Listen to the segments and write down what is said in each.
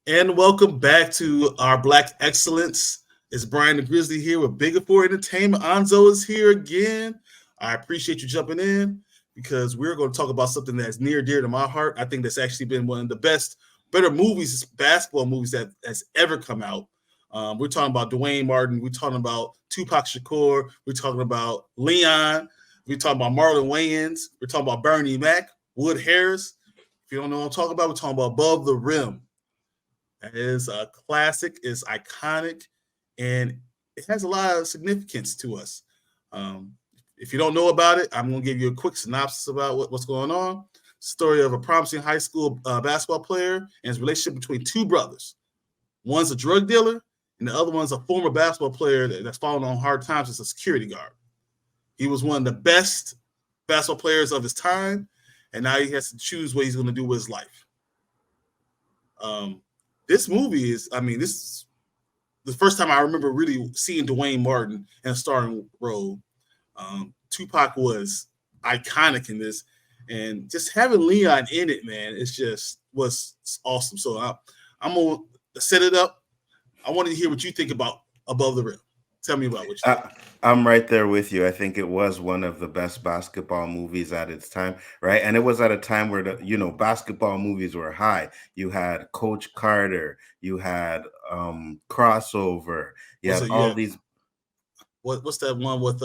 And welcome back to our Black Excellence. It's Brian the Grizzly here with Bigger for Entertainment. Anzo is here again. I appreciate you jumping in because we're going to talk about something that's near and dear to my heart. I think that's actually been one of the better movies, basketball movies that has ever come out. We're talking about Duane Martin. We're talking about Tupac Shakur. We're talking about Leon. We're talking about Marlon Wayans. We're talking about Bernie Mac, Wood Harris. If you don't know what I'm talking about, we're talking about Above the Rim. That is a classic, it's iconic, and it has a lot of significance to us. Um, if you don't know about it, I'm going to give you a quick synopsis about what's going on. Story of a promising high school basketball player and his relationship between two brothers. One's a drug dealer, and the other one's a former basketball player that's fallen on hard times as a security guard. He was one of the best basketball players of his time, and now he has to choose what he's going to do with his life. Um, this movie is, this is the first time I remember really seeing Duane Martin in a starring role. Tupac was iconic in this, and just having Leon in it, man, it's just was awesome. So I'm gonna set it up. I wanted to hear what you think about Above the Rim. Tell me about what you think. I, I'm right there with you. I think it was one of the best basketball movies at its time, right? And it was at a time where basketball movies were high. You had Coach Carter, you had Crossover, you Was had it all yeah? these What's that one with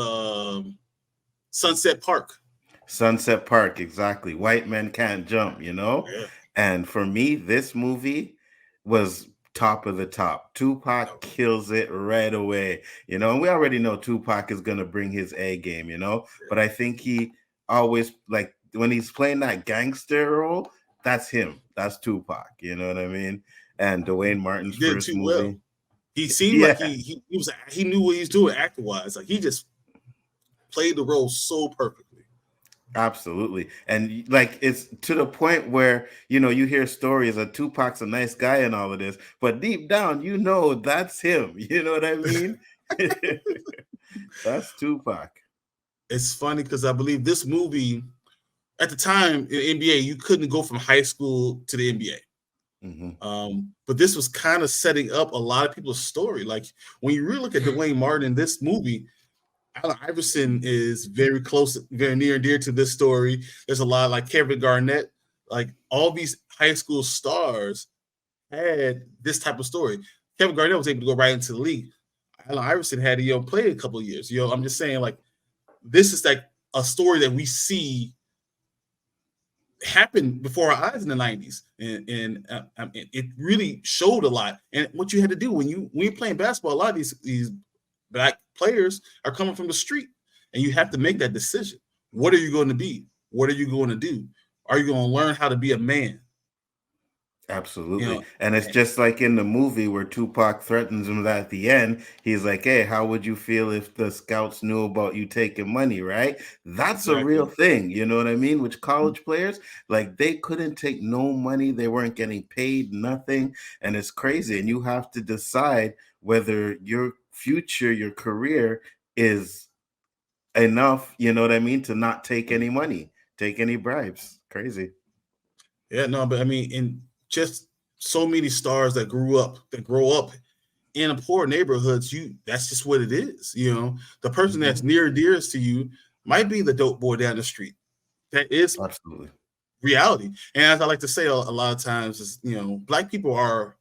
Sunset Park? Sunset Park, exactly. White men can't jump. Yeah. And for me, this movie was top of the top. Tupac Okay. kills it right away. And we already know Tupac is gonna bring his A game. But I think he always like when he's playing that gangster role, that's him. That's Tupac, you know what I mean? And Dwayne Martin's He did it first too well. movie. He seemed like Yeah. he knew what he was doing acting wise. Like he just played the role so perfectly. Absolutely. And like it's to the point where, you hear stories of Tupac's a nice guy and all of this, but deep down, that's him. You know what I mean? That's Tupac. It's funny because I believe this movie at the time in NBA you couldn't go from high school to the Hmm. NBA. But this was kind of setting up a lot of people's story. Like when you really look at Duane Martin in this movie, Allen Iverson is very close, very near and dear to this story. There's a lot like Kevin Garnett, like all these high school stars had this type of story. Kevin Garnett was able to go right into the league. Allen Iverson had to play a couple of years. I'm just saying like this is like a story that we see happen before our eyes in the 90s, and it really showed a lot. And what you had to do when you're playing basketball, a lot of these black players are coming from the street, and you have to make that decision. What are you going to be? What are you going to do? Are you going to learn how to be a man? you Absolutely. know And it's just like in the movie where Tupac threatens him at the end. He's like, hey, how would you feel if the scouts knew about you taking money, right? That's a real exactly. thing. You know what I mean? Which college players, like, they couldn't take no money. They weren't getting paid nothing. And it's crazy. And you have to decide whether your future, your career is enough, you know what I mean, to not take any money, take any bribes. Crazy. Yeah, no, but I mean, in just so many stars that grow up in poor neighborhoods, that's just what it is. The person Hmm. that's near and dearest to you might be the dope boy down the street. That is Absolutely. reality. And as I like to say a lot of times, is black people are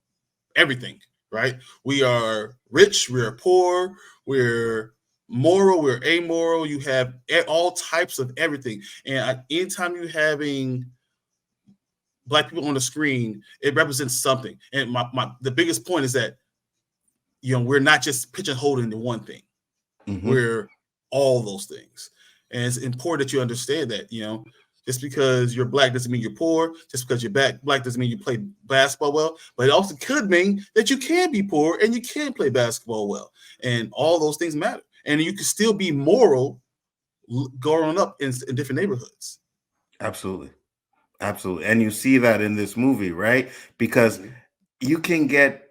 everything, right? We are rich, we are poor, we're moral, we're amoral. You have all types of everything. And anytime you're having black people on the screen, it represents something. And the biggest point is that we're not just pigeonholed into one thing. Hmm. We're all those things. And it's important that you understand that, just because you're black doesn't mean you're poor. Just because you're black doesn't mean you play basketball well. But it also could mean that you can be poor and you can play basketball well. And all those things matter. And you can still be moral growing up in different neighborhoods. Absolutely. Absolutely. And you see that in this movie, right? Because Mhm. you can get,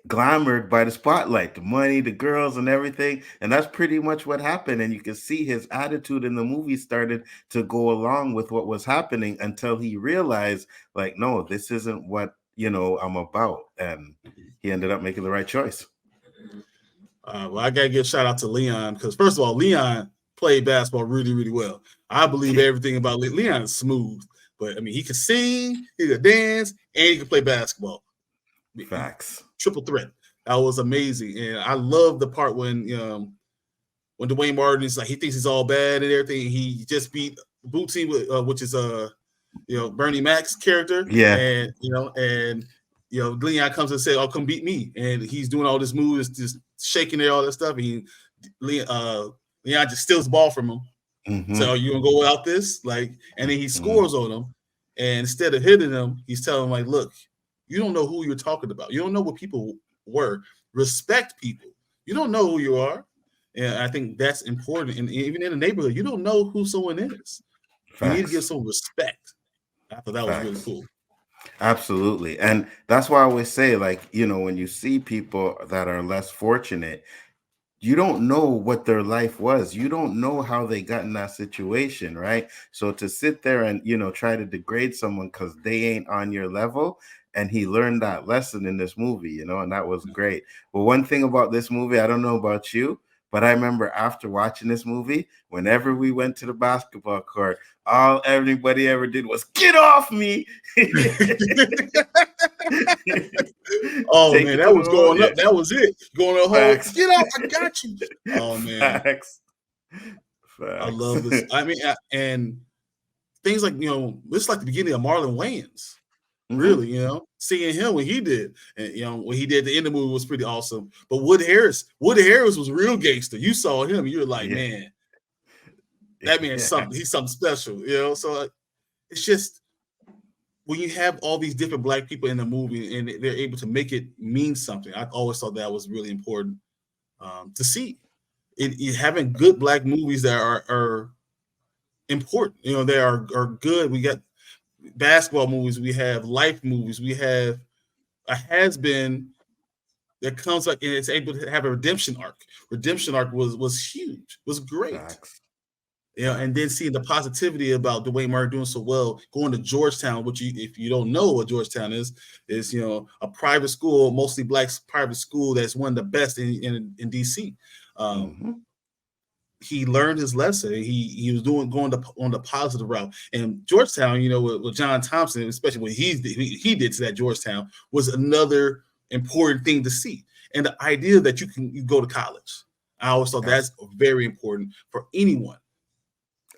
glamored by the spotlight, the money, the girls, and everything. And that's pretty much what happened. And you can see his attitude in the movie started to go along with what was happening until he realized, like, no, this isn't what, I'm about. And he ended up making the right choice. Well, I gotta give a shout out to Leon because first of all, Leon played basketball really, really well. I believe everything about Leon is smooth, but I mean, he can sing, he can dance, and he can play basketball. Facts. Triple threat. That was amazing, and I love the part when Duane Martin is like he thinks he's all bad and everything. He just beat Bootsy, which is Bernie Mac's character, Yeah. and Leon comes and says, "Oh, come beat me," and he's doing all this moves, just shaking there, all that stuff. And Leon just steals the ball from him. So, are you gonna go without this? Like, and then he scores on him, and instead of hitting him, he's telling him like, "Look, you don't know who you're talking about. You don't know what people were. Respect people. You don't know who you are." And I think that's important. And even in the neighborhood, you don't know who someone is. You need to give Facts. some respect. I thought that was really Facts. cool. Absolutely. And that's why I always say, like, when you see people that are less fortunate, you don't know what their life was. You don't know how they got in that situation, right? So to sit there and, try to degrade someone because they ain't on your level. And he learned that lesson in this movie, and that was great. But one thing about this movie, I don't know about you, but I remember after watching this movie, whenever we went to the basketball court, all everybody ever did was get off me. Oh Take man, it to that the was hole. going Yeah. up. That was it. Going to the hole. Facts. Get out. I got you. Oh man. Facts. I Facts. love this. I mean, and things like this like the beginning of Marlon Wayans. Mm-hmm. Really, seeing him when he did, and when he did the end of the movie was pretty awesome. But Wood Harris was real gangster. You saw him, you were like, Yeah. man, that man's Yeah. something. He's something special, So it's just when you have all these different black people in the movie and they're able to make it mean something. I always thought that was really important to see. Having good black movies that are important. They are good. We got basketball movies. We have life movies. We have a has been that comes like and it's able to have a redemption arc. Redemption arc was huge, was great. Facts. And then seeing the positivity about Duane Martin doing so well, going to Georgetown, which if you don't know what Georgetown is a private school, mostly black private school that's one of the best in DC. Mm-hmm. He learned his lesson. He was going on the positive route. And Georgetown, with John Thompson, especially what he did to that Georgetown, was another important thing to see. And the idea that you go to college, I always thought that's very important for anyone.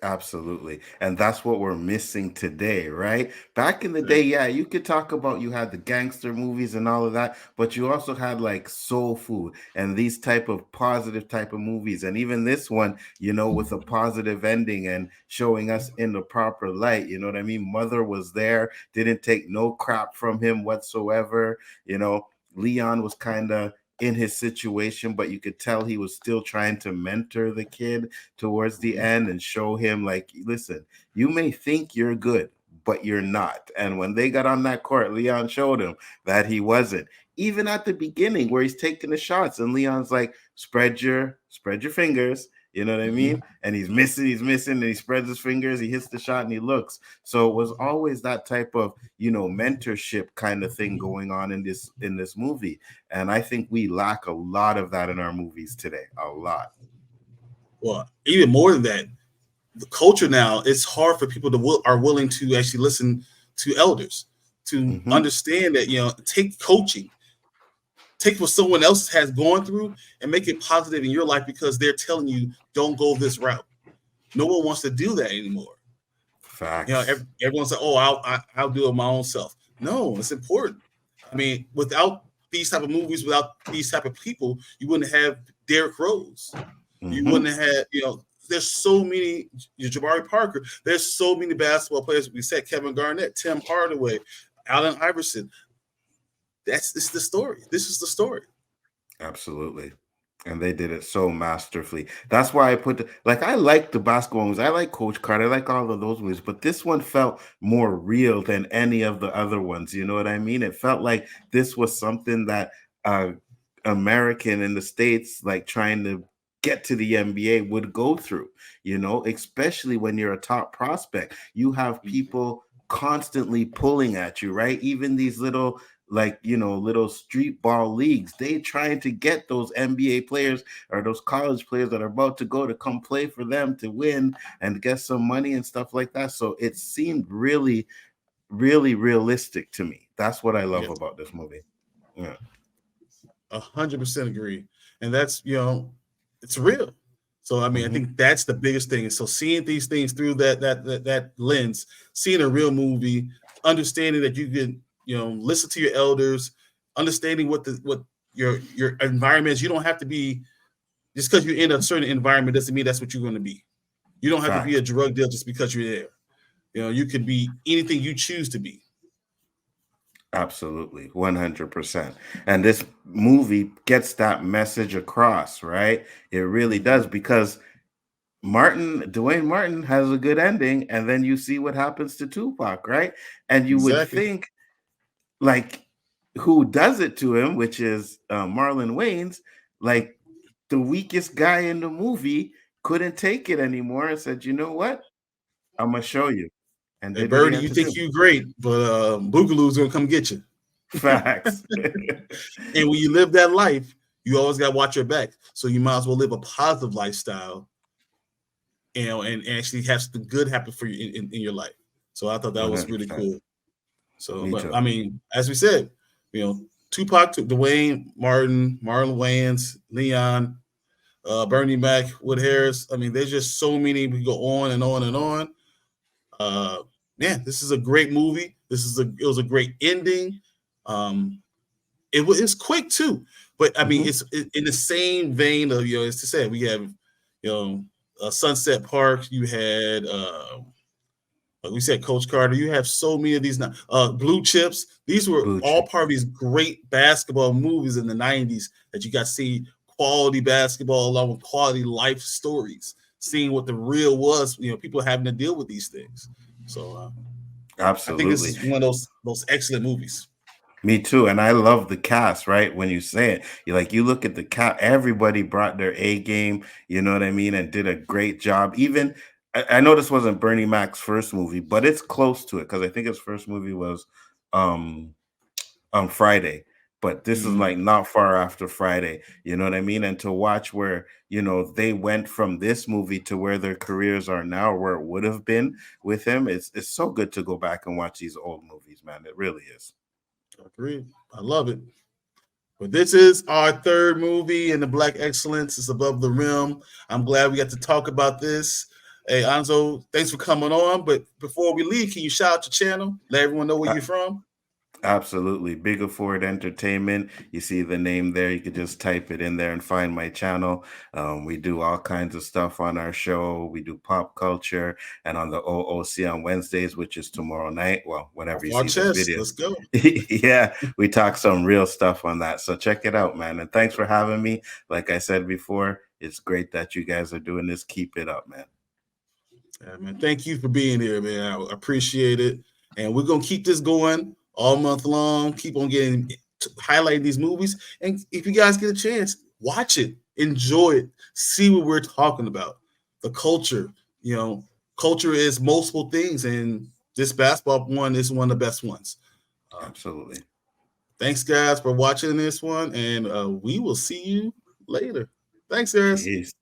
Absolutely. And that's what we're missing today, right? Back in the day, yeah, you could talk about you had the gangster movies and all of that, but you also had like soul food and these type of positive type of movies. And even this one, with a positive ending and showing us in the proper light, you know what I mean? Mother was there, didn't take no crap from him whatsoever. Leon was kind of in his situation, but you could tell he was still trying to mentor the kid towards the end and show him like, listen, you may think you're good, but you're not. And when they got on that court, Leon showed him that he wasn't. Even at the beginning where he's taking the shots and Leon's like, spread your fingers. You know what I mean? And he's missing, and he spreads his fingers, he hits the shot and he looks. So it was always that type of, mentorship kind of thing going on in this movie. And I think we lack a lot of that in our movies today. A lot. Well, even more than that, the culture now, it's hard for people are willing to actually listen to elders, to understand that, take coaching, take what someone else has gone through and make it positive in your life because they're telling you don't go this route. No one wants to do that anymore. Facts. Everyone's like, oh, I'll do it my own self. No, it's important. I mean, without these type of movies, without these type of people, you wouldn't have Derrick Rose. You wouldn't have, there's so many, Jabari Parker. There's so many basketball players. We said Kevin Garnett, Tim Hardaway, Allen Iverson. It's the story. This is the story. Absolutely. And they did it so masterfully. That's why I like the basketball movies. I like Coach Carter. I like all of those movies. But this one felt more real than any of the other ones. You know what I mean? It felt like this was something that American in the States, like trying to get to the NBA, would go through, especially when you're a top prospect. You have people constantly pulling at you, right? Even these little like, little street ball leagues. They trying to get those NBA players or those college players that are about to go to come play for them to win and get some money and stuff like that. So it seemed really, really realistic to me. That's what I love Yes, about this movie. Yeah. 100% agree. And that's, it's real. So I mean, I Hmm. think that's the biggest thing. And so seeing these things through that lens, seeing a real movie, understanding that you can, listen to your elders, understanding what your environment is. You don't have to be just because you're in a certain environment doesn't mean that's what you're going to be. You don't have to be a Facts. drug dealer just because you're there. You could be anything you choose to be. Absolutely, 100%. And this movie gets that message across, right? It really does, Mhm. because Duane Martin has a good ending, and then you see what happens to Tupac, right? And you would Exactly. think, like, who does it to him, which is Marlon Wayans, like the weakest guy in the movie, couldn't take it anymore and said, "You know what? I'm gonna show you," and Hey, did what he Birdie, had you to think do. you great, but Boogaloo's gonna come get you. Facts. And when you live that life, you always got to watch your back. So you might as well live a positive lifestyle, and actually have something good happen for you in your life. So I thought that was really 100%. cool. So, Me but too. I mean, as we said, Tupac, Dwayne Martin, Marlon Wayans, Leon, Bernie Mac, Wood Harris. I mean, there's just so many. We go on and on and on. Uh, Man, this is a great movie. It was a great ending. Um, it's quick too, but I mean, Hmm. in the same vein of as to say, we have Sunset Park. You had like we said, Coach Carter. You have so many of these now. Blue Chips. These were Blue all chip. part of these great basketball movies in the '90s that you got to see quality basketball along with quality life stories. Seeing what the real was, people having to deal with these things. So I think this Absolutely. is one of those excellent movies. Me too. And I love the cast, right? When you say it, you look at the cast, everybody brought their A game, you know what I mean, and did a great job. Even I know this wasn't Bernie Mac's first movie, but it's close to it because I think his first movie was um on Friday, but this is Mhm. like not far after Friday, you know what I mean? And to watch where, they went from this movie to where their careers are now, where it would have been with him, it's so good to go back and watch these old movies, man. It really is. Agreed. I love it. But this is our third movie in the Black Excellence. It's above the rim. I'm glad we got to talk about this. Hey, Anzo, thanks for coming on. But before we leave, can you shout out your channel? Let everyone know where Uh, you're from. Absolutely. Bigger Ford Entertainment. You see the name there. You could just type it in there and find my channel. We do all kinds of stuff on our show. We do pop culture, and on the OOC on Wednesdays, which is tomorrow night. Well, whenever Off you our see this chest. video. Let's go. Yeah, we talk some real stuff on that. So check it out, man. And thanks for having me. Like I said before, it's great that you guys are doing this. Keep it up, man. Yeah, man. Thank you for being here, man. I appreciate it. And we're gonna keep this going all month long. Keep on getting highlighting these movies. And if you guys get a chance, watch it, enjoy it, see what we're talking about. The culture, you know, culture is multiple things, and this basketball one is one of the best ones. Um, Absolutely. Thanks, guys, for watching this one, and we will see you later. Thanks, guys. Peace.